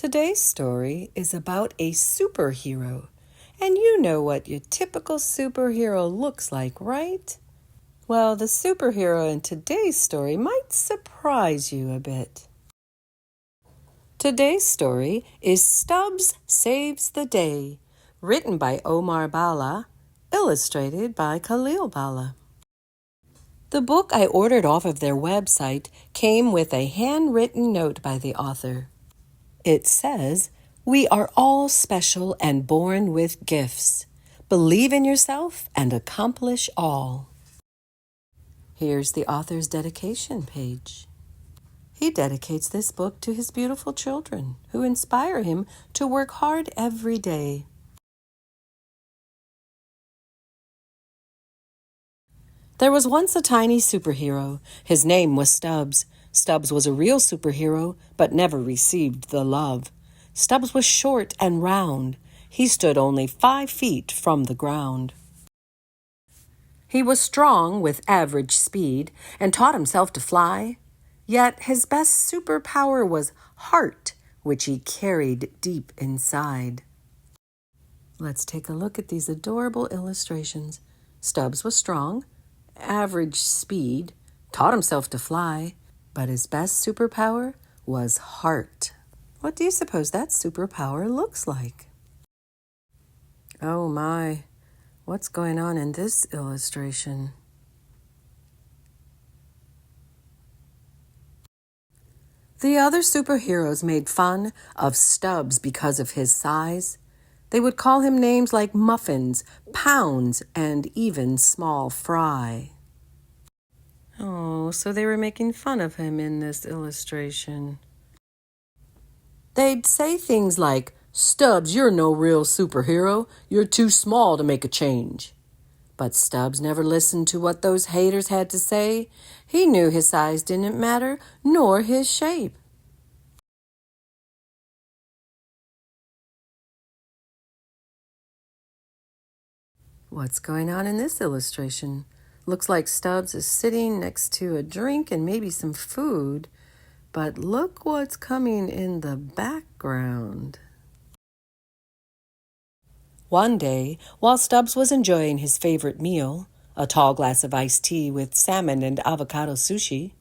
Today's story is about a superhero. And you know what your typical superhero looks like, right? Well, the superhero in today's story might surprise you a bit. Today's story is Stubs Saves the Day, written by Omar Bala, illustrated by Bala. The book I ordered off of their website came with a handwritten note by the author. It says, "We are all special and born with gifts. Believe in yourself and accomplish all." Here's the author's dedication page. He dedicates this book to his beautiful children who inspire him to work hard every day. There was once a tiny superhero. His name was Stubs. Stubs was a real superhero, but never received the love. Stubs was short and round. He stood only 5 feet from the ground. He was strong with average speed and taught himself to fly. Yet his best superpower was heart, which he carried deep inside. Let's take a look at these adorable illustrations. Stubs was strong, average speed, taught himself to fly, but his best superpower was heart. What do you suppose that superpower looks like? Oh my, what's going on in this illustration? The other superheroes made fun of Stubs because of his size. They would call him names like Muffins, Pounds, and even Small Fry. Oh, so they were making fun of him in this illustration. They'd say things like, "Stubs, you're no real superhero. You're too small to make a change." But Stubs never listened to what those haters had to say. He knew his size didn't matter, nor his shape. What's going on in this illustration? Looks like Stubs is sitting next to a drink and maybe some food. But look what's coming in the background. One day, while Stubs was enjoying his favorite meal, a tall glass of iced tea with salmon and avocado sushi,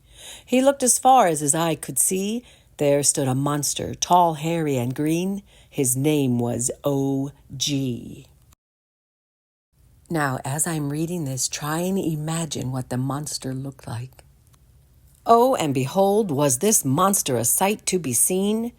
he looked as far as his eye could see. There stood a monster, tall, hairy, and green. His name was OG. Now, as I'm reading this, try and imagine what the monster looked like. Oh, and behold, was this monster a sight to be seen?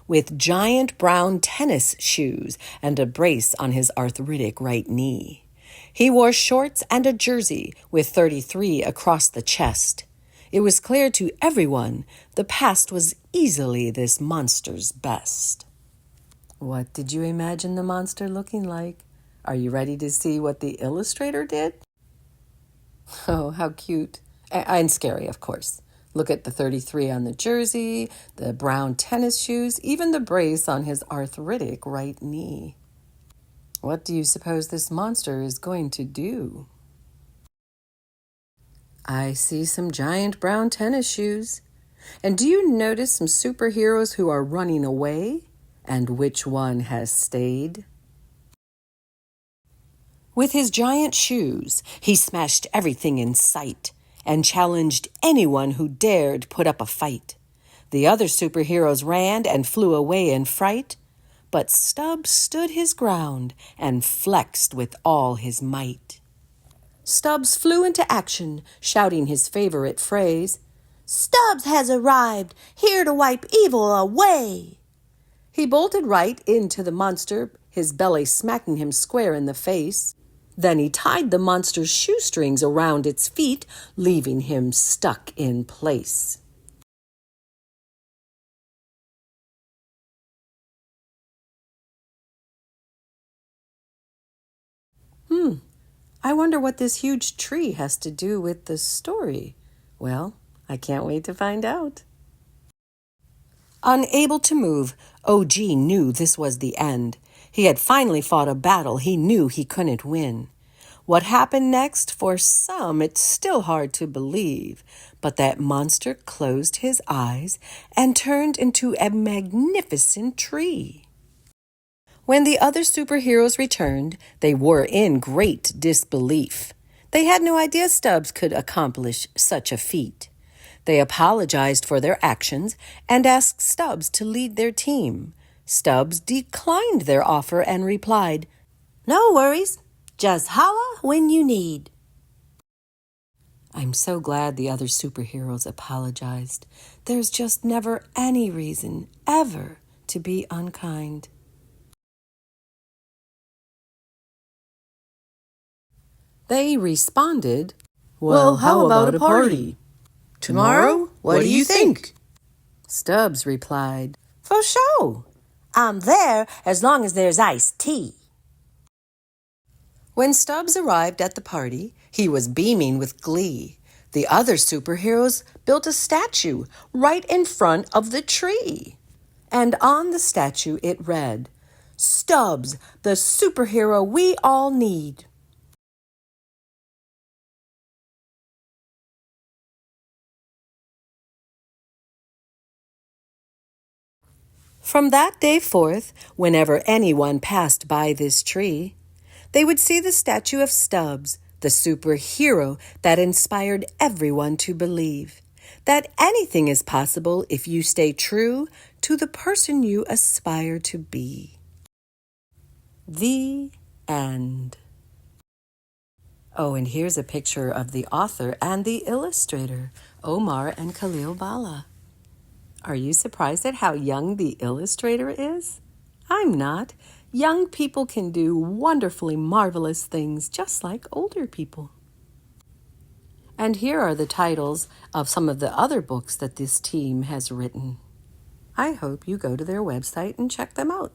With giant brown tennis shoes and a brace on his arthritic right knee. He wore shorts and a jersey with 33 across the chest. It was clear to everyone the past was easily this monster's best. What did you imagine the monster looking like? Are you ready to see what the illustrator did? Oh, how cute. And scary, of course. Look at the 33 on the jersey, the brown tennis shoes, even the brace on his arthritic right knee. What do you suppose this monster is going to do? I see some giant brown tennis shoes. And do you notice some superheroes who are running away? And which one has stayed? With his giant shoes, he smashed everything in sight and challenged anyone who dared put up a fight. The other superheroes ran and flew away in fright, but Stubs stood his ground and flexed with all his might. Stubs flew into action, shouting his favorite phrase, "Stubs has arrived, here to wipe evil away." He bolted right into the monster, his belly smacking him square in the face. Then he tied the monster's shoestrings around its feet, leaving him stuck in place. I wonder what this huge tree has to do with the story. Well, I can't wait to find out. Unable to move, OG knew this was the end. He had finally fought a battle he knew he couldn't win. What happened next, for some, it's still hard to believe, but that monster closed his eyes and turned into a magnificent tree. When the other superheroes returned, they were in great disbelief. They had no idea Stubs could accomplish such a feat. They apologized for their actions and asked Stubs to lead their team. Stubs declined their offer and replied, "No worries. Just holla when you need." I'm so glad the other superheroes apologized. There's just never any reason, ever, to be unkind. They responded, "Well, how about a party? Tomorrow? What do you think?" Stubs replied, "For sure. I'm there as long as there's iced tea." When Stubbs arrived at the party, he was beaming with glee. The other superheroes built a statue right in front of the tree. And on the statue it read, "Stubbs, the superhero we all need." From that day forth, whenever anyone passed by this tree, they would see the statue of Stubbs, the superhero that inspired everyone to believe that anything is possible if you stay true to the person you aspire to be. The end. Oh, and here's a picture of the author and the illustrator, Omar and Bala. Are you surprised at how young the illustrator is? I'm not. Young people can do wonderfully marvelous things just like older people. And here are the titles of some of the other books that this team has written. I hope you go to their website and check them out.